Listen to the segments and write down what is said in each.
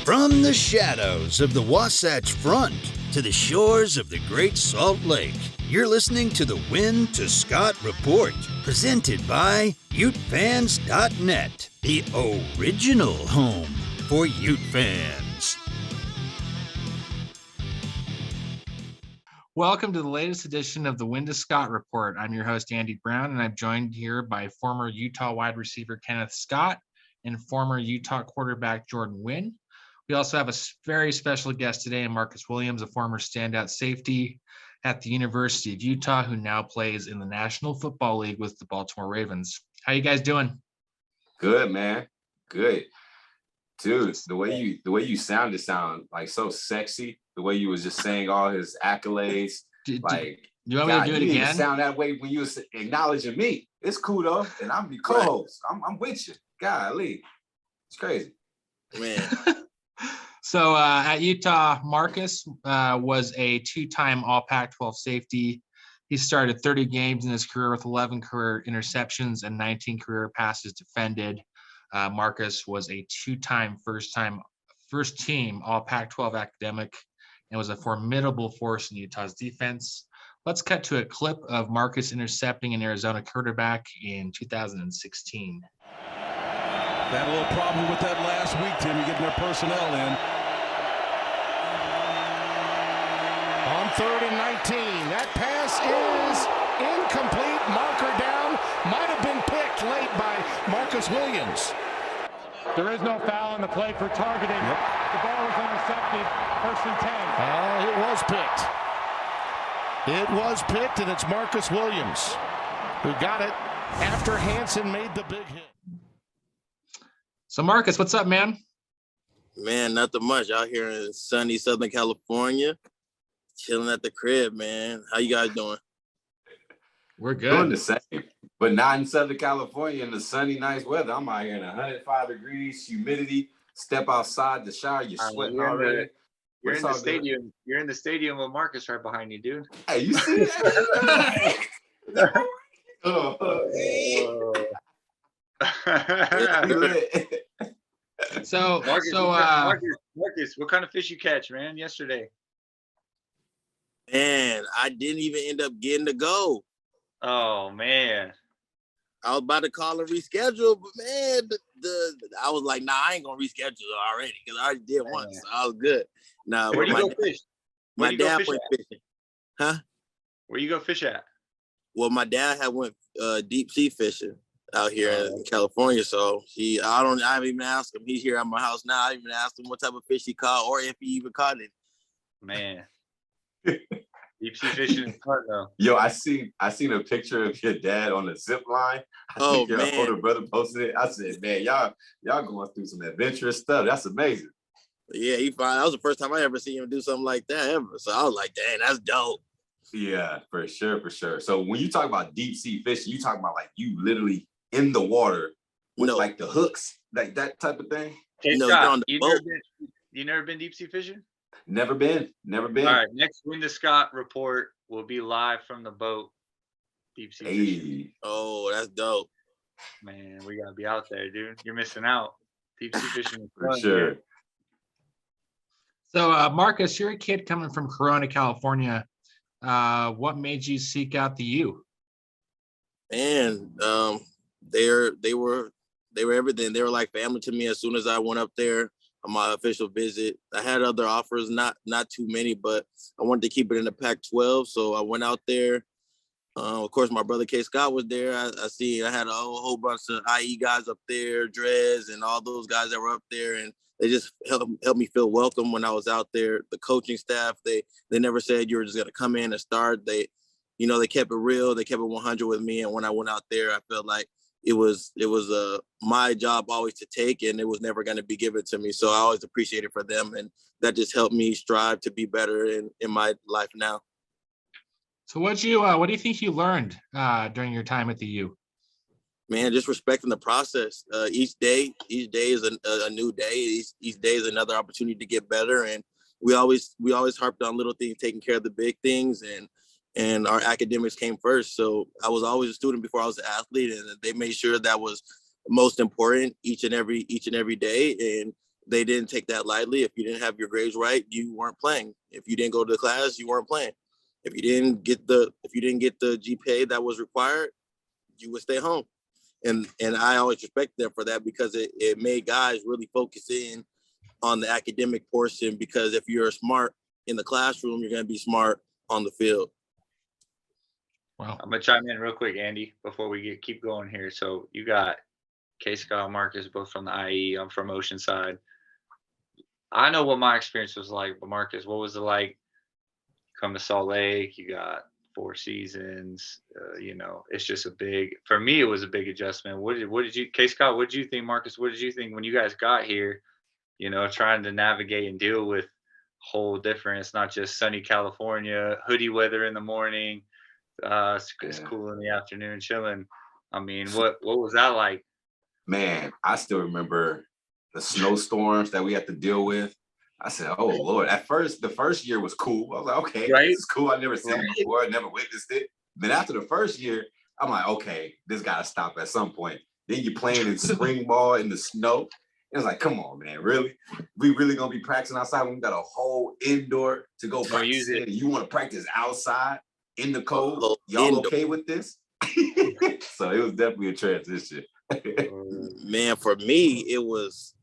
From the shadows of the Wasatch Front to the shores of the Great Salt Lake, you're listening to the Wynn to Scott Report, presented by UteFans.net, the original home for Ute fans. Welcome to the latest edition of the Wynn to Scott Report. I'm your host, Andy Brown, and I'm joined here by former Utah wide receiver Kenneth Scott and former Utah quarterback Jordan Wynn. We also have a very special guest today, Marcus Williams, a former standout safety at the University of Utah, who now plays in the National Football League with the Baltimore Ravens. How you guys doing? Good, man. Good. Dude, the way you sound like so sexy. The way you was just saying all his accolades. You want me to do it again? Didn't sound that way when you was acknowledging me. It's cool though, and I'm the co-host. I'm with you. Golly, it's crazy, man. So at Utah, Marcus was a two-time All Pac-12 safety. He started 30 games in his career with 11 career interceptions and 19 career passes defended. Marcus was a two-time first team All Pac-12 academic and was a formidable force in Utah's defense. Let's cut to a clip of Marcus intercepting an Arizona quarterback in 2016. They had a little problem with that last week, Timmy, getting their personnel in. On 3rd and 19, that pass is incomplete. Marker down, might have been picked late by Marcus Williams. There is no foul on the play for targeting. Yep. The ball was intercepted, 1st and 10. It was picked. It was picked, and it's Marcus Williams who got it after Hansen made the big hit. So, Marcus, what's up, man? Man, nothing much. Out here in sunny Southern California, chilling at the crib, man. How you guys doing? We're good. Doing the same, but not in Southern California in the sunny, nice weather. I'm out here in 105 degrees, humidity. Step outside the shower, you're sweating already. You're in the stadium. Good. You're in the stadium with Marcus right behind you, dude. Hey, you see that? Marcus, what kind of fish you catch, man, yesterday? Man, I didn't even end up getting to go. Oh, man. I was about to call and reschedule, but, man, I was like, nah, I ain't going to reschedule it already because I already did once. So I was good. Nah, where do you go fish? My dad went fishing. Huh? Where you go fish at? Well, my dad had went deep sea fishing out here in California. So I haven't even asked him. He's here at my house now. I didn't even asked him what type of fish he caught or if he even caught it. Man. Deep sea fishing is hard though. Yo, I seen a picture of your dad on the zip line. I think your older brother posted it. I said, man, y'all going through some adventurous stuff. That's amazing. Yeah, that was the first time I ever seen him do something like that ever. So I was like, dang, that's dope. Yeah, for sure. So when you talk about deep sea fishing, you talk about like you literally in the water with like the hooks, like that type of thing. Hey, Scott, you never been deep sea fishing? Never been. All right, next Wynn to Scott report will be live from the boat. Deep sea fishing. Oh, that's dope. Man, we gotta be out there, dude. You're missing out. Deep sea fishing is for sure. Dude. So, Marcus, you're a kid coming from Corona, California. What made you seek out the U? Man, they were everything. They were like family to me as soon as I went up there on my official visit. I had other offers, not too many, but I wanted to keep it in the Pac-12. So I went out there. Of course, my brother K. Scott was there. I had a whole bunch of IE guys up there, Drez, and all those guys that were up there. And they just helped me feel welcome when I was out there. The coaching staff, they never said you were just going to come in and start. They kept it real. They kept it 100 with me. And when I went out there, I felt like it was my job always to take, and it was never going to be given to me. So I always appreciate it for them. And that just helped me strive to be better in my life now. So what do you think you learned during your time at the U? Man, just respecting the process. Each day is a new day. Each day is another opportunity to get better. And we always harped on little things, taking care of the big things, and our academics came first. So I was always a student before I was an athlete, and they made sure that was most important each and every day. And they didn't take that lightly. If you didn't have your grades right, you weren't playing. If you didn't go to the class, you weren't playing. If you didn't get the GPA that was required, you would stay home. And I always respect them for that, because it made guys really focus in on the academic portion, because if you're smart in the classroom, you're going to be smart on the field. Wow. I'm gonna chime in real quick, Andy, before we keep going here. So you got K. Scott, Marcus, both from the IE. I'm from Oceanside. I know what my experience was like, but Marcus, what was it like? Come to Salt Lake, you got 4 seasons. It's just for me, it was a big adjustment. What did you, K. Scott? What did you think, Marcus? What did you think when you guys got here? Trying to navigate and deal with whole different. It's not just sunny California, hoodie weather in the morning. It's cool in the afternoon, chilling. I mean, what was that like? Man, I still remember the snowstorms that we had to deal with. I said, oh Lord, the first year was cool. I was like, okay, Right? This is cool. I've never seen it before. I never witnessed it. Then after the first year, I'm like, okay, this got to stop at some point. Then you're playing in spring ball in the snow. It was like, come on, man, really? We really going to be practicing outside when we got a whole indoor to go practice in? You want to practice outside in the cold? Y'all okay with this? So it was definitely a transition. Man, for me, it was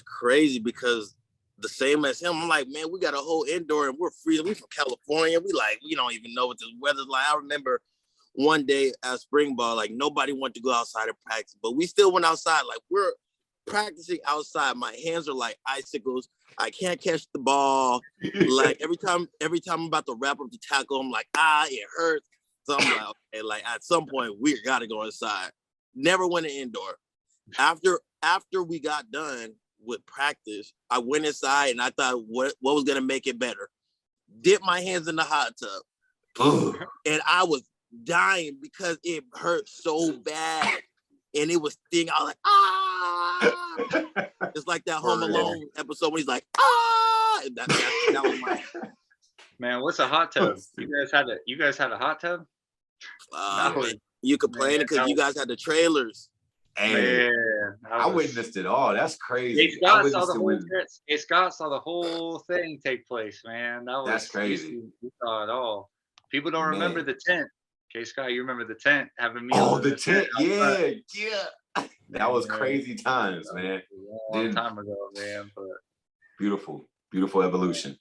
crazy, because the same as him, I'm like, man, we got a whole indoor and we're freezing. We from California. We don't even know what this weather's like. I remember one day at spring ball, like nobody wanted to go outside and practice, but we still went outside. Like, we're practicing outside. My hands are like icicles. I can't catch the ball. Like every time I'm about to wrap up the tackle, I'm like, it hurts. So I'm like, okay, like at some point we gotta go inside. Never went indoor. After we got done with practice, I went inside and I thought what was gonna make it better. Dipped my hands in the hot tub. And I was dying because it hurt so bad. And it was stinging. I was like, ah! It's like that Home Alone episode when he's like, ah! And that was my. Man, what's a hot tub? You guys had a hot tub? You complaining because you guys had the trailers. Hey, I witnessed it all. That's crazy. Scott saw the whole thing take place, man. That's crazy. We saw it all. People don't remember the tent. K. Scott, you remember the tent having meals? Oh, the tent. Yeah. That was crazy times, man. A long time ago, man. But beautiful evolution.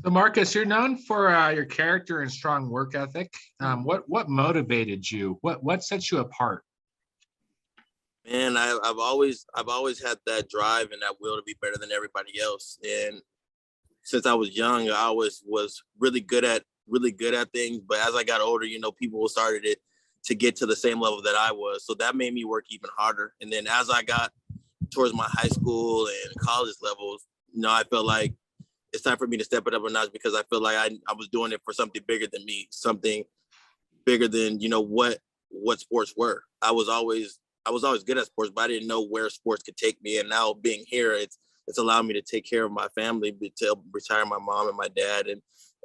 So, Marcus, you're known for your character and strong work ethic. What motivated you? What sets you apart? Man, I've always had that drive and that will to be better than everybody else. And since I was young, I always was really good at things. But as I got older, people started it to get to the same level that I was. So that made me work even harder. And then as I got towards my high school and college levels, I felt like it's time for me to step it up a notch, because I feel like I was doing it for something bigger than me, something bigger than, what sports were. I was always good at sports, but I didn't know where sports could take me. And now being here, it's allowed me to take care of my family, to retire my mom and my dad.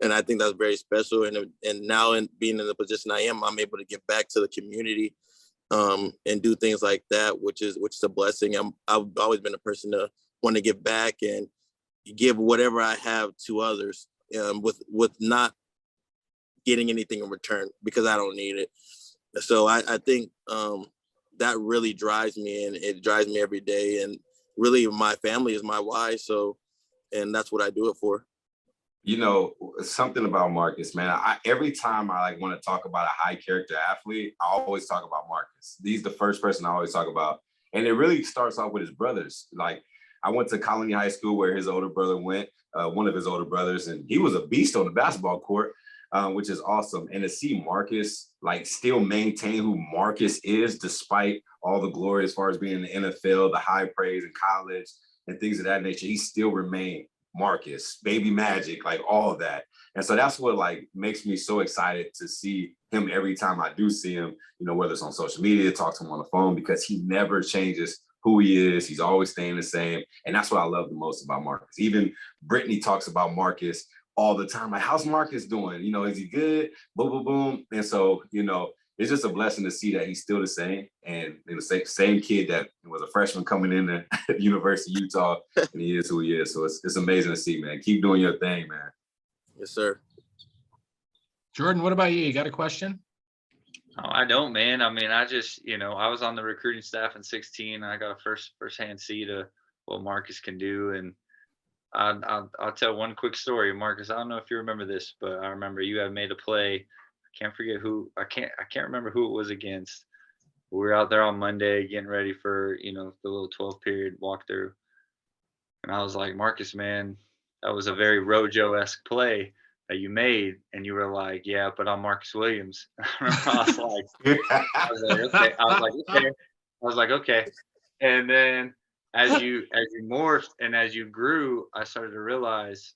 And I think that's very special. And now in being in the position I am, I'm able to give back to the community and do things like that, which is a blessing. I've always been a person to want to give back and give whatever I have to others, with not getting anything in return, because I don't need it. So I think that really drives me, and it drives me every day. And really, my family is my why. So, and that's what I do it for. Something about Marcus, man. Every time I want to talk about a high character athlete, I always talk about Marcus. He's the first person I always talk about, and it really starts off with his brothers. Like, I went to Colony High School where his older brother went, one of his older brothers, and he was a beast on the basketball court, which is awesome. And to see Marcus still maintain who Marcus is, despite all the glory as far as being in the NFL, the high praise in college and things of that nature, he still remained Marcus, baby magic, all of that. And so that's what makes me so excited to see him every time I do see him, whether it's on social media, talk to him on the phone, because he never changes who he is. He's always staying the same. And that's what I love the most about Marcus. Even Brittany talks about Marcus all the time. Like, how's Marcus doing? Is he good? Boom, boom, boom. And so, it's just a blessing to see that he's still the same, and the same kid that was a freshman coming in at the University of Utah, and he is who he is. So it's amazing to see, man. Keep doing your thing, man. Yes, sir. Jordan, what about you? You got a question? Oh, I don't, man. I mean, I just, I was on the recruiting staff in 16. I got a first-hand see to what Marcus can do. And I'll tell one quick story. Marcus, I don't know if you remember this, but I remember you had made a play. I can't forget who. I can't remember who it was against. We were out there on Monday getting ready for, the little 12-period walkthrough. And I was like, Marcus, man, that was a very Rojo-esque play that you made, and you were like, yeah, but I'm Marcus Williams. I was like, okay. And then as you morphed and as you grew, I started to realize,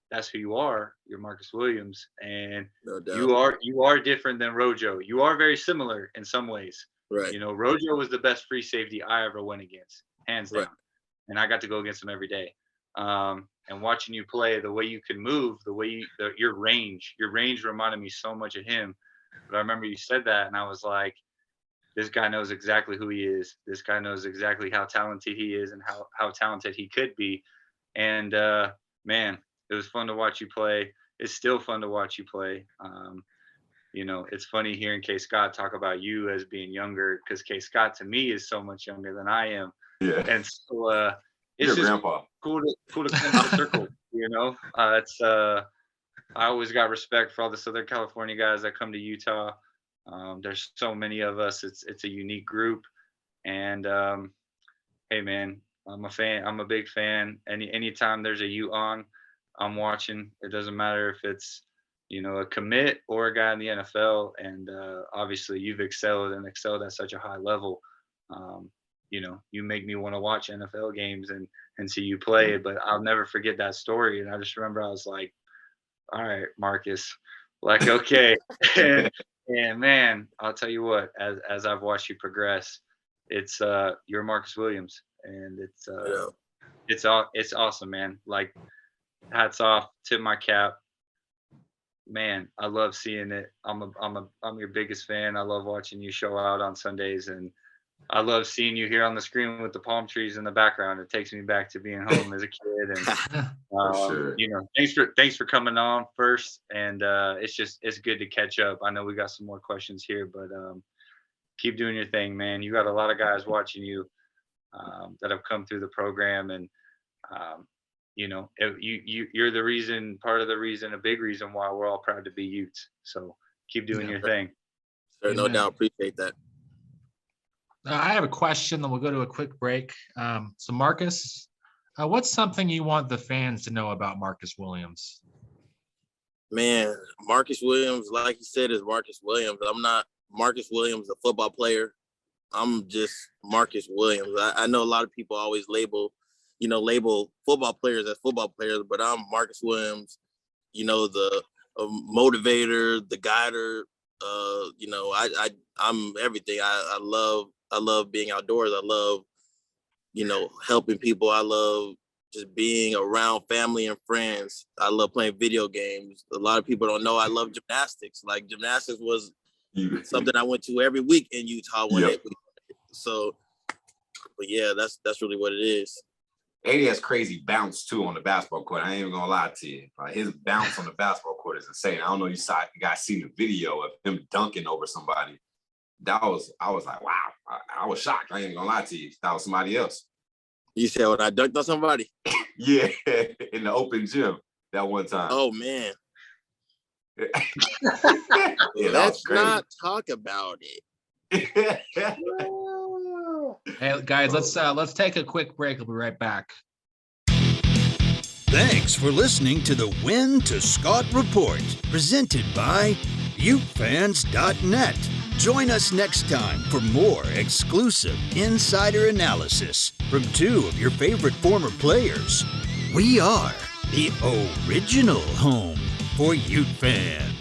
that's who you are. You're Marcus Williams, and no doubt. you are different than Rojo. You are very similar in some ways. Right. Rojo was the best free safety I ever went against, hands down. Right. And I got to go against him every day. And watching you play, the way you can move, the way your range reminded me so much of him. But I remember you said that, and I was like, this guy knows exactly who he is. This guy knows exactly how talented he is and how talented he could be. And man, it was fun to watch you play. It's still fun to watch you play. It's funny hearing K. Scott talk about you as being younger, because K. Scott to me is so much younger than I am. Yeah. And so it's just grandpa. cool to come full circle. It's I always got respect for all the Southern California guys that come to Utah. There's so many of us. It's a unique group. And hey man, I'm a fan. I'm a big fan. Anytime there's a Ute on, I'm watching. It doesn't matter if it's a commit or a guy in the NFL. And obviously you've excelled at such a high level. You make me want to watch NFL games and see you play. But I'll never forget that story. And I just remember I was like, all right, Marcus, like, okay. and man, I'll tell you what, as I've watched you progress, it's you're Marcus Williams, and it's awesome, man. Like, hats off, tip my cap. Man, I love seeing it. I'm your biggest fan. I love watching you show out on Sundays, and I love seeing you here on the screen with the palm trees in the background. It takes me back to being home as a kid. And sure. Thanks for coming on first. And it's good to catch up. I know we got some more questions here, but keep doing your thing, man. You got a lot of guys watching you that have come through the program, and you're the reason, part of the reason, a big reason why we're all proud to be Utes. So keep doing your thing. Sir, no doubt. Appreciate that. I have a question, then we'll go to a quick break. So Marcus, what's something you want the fans to know about Marcus Williams? Man, Marcus Williams, like you said, is Marcus Williams. I'm not Marcus Williams, a football player. I'm just Marcus Williams. I know a lot of people always label football players as football players, but I'm Marcus Williams, the motivator, the guider. I'm everything. I love being outdoors. I love, helping people. I love just being around family and friends. I love playing video games. A lot of people don't know I love gymnastics. Like, gymnastics was something I went to every week in Utah So, but yeah, that's really what it is. And he has crazy bounce too on the basketball court. I ain't even gonna lie to you. His bounce on the basketball court is insane. I don't know if you guys seen the video of him dunking over somebody. I was like, wow. I was shocked. I ain't even gonna lie to you. That was somebody else. You said when I dunked on somebody? Yeah, in the open gym that one time. Oh man. Yeah, let's not talk about it. Hey guys, let's take a quick break. We'll be right back. Thanks for listening to the Wynn to Scott Report, presented by UteFans.net. Join us next time for more exclusive insider analysis from two of your favorite former players. We are the original home for Ute fans.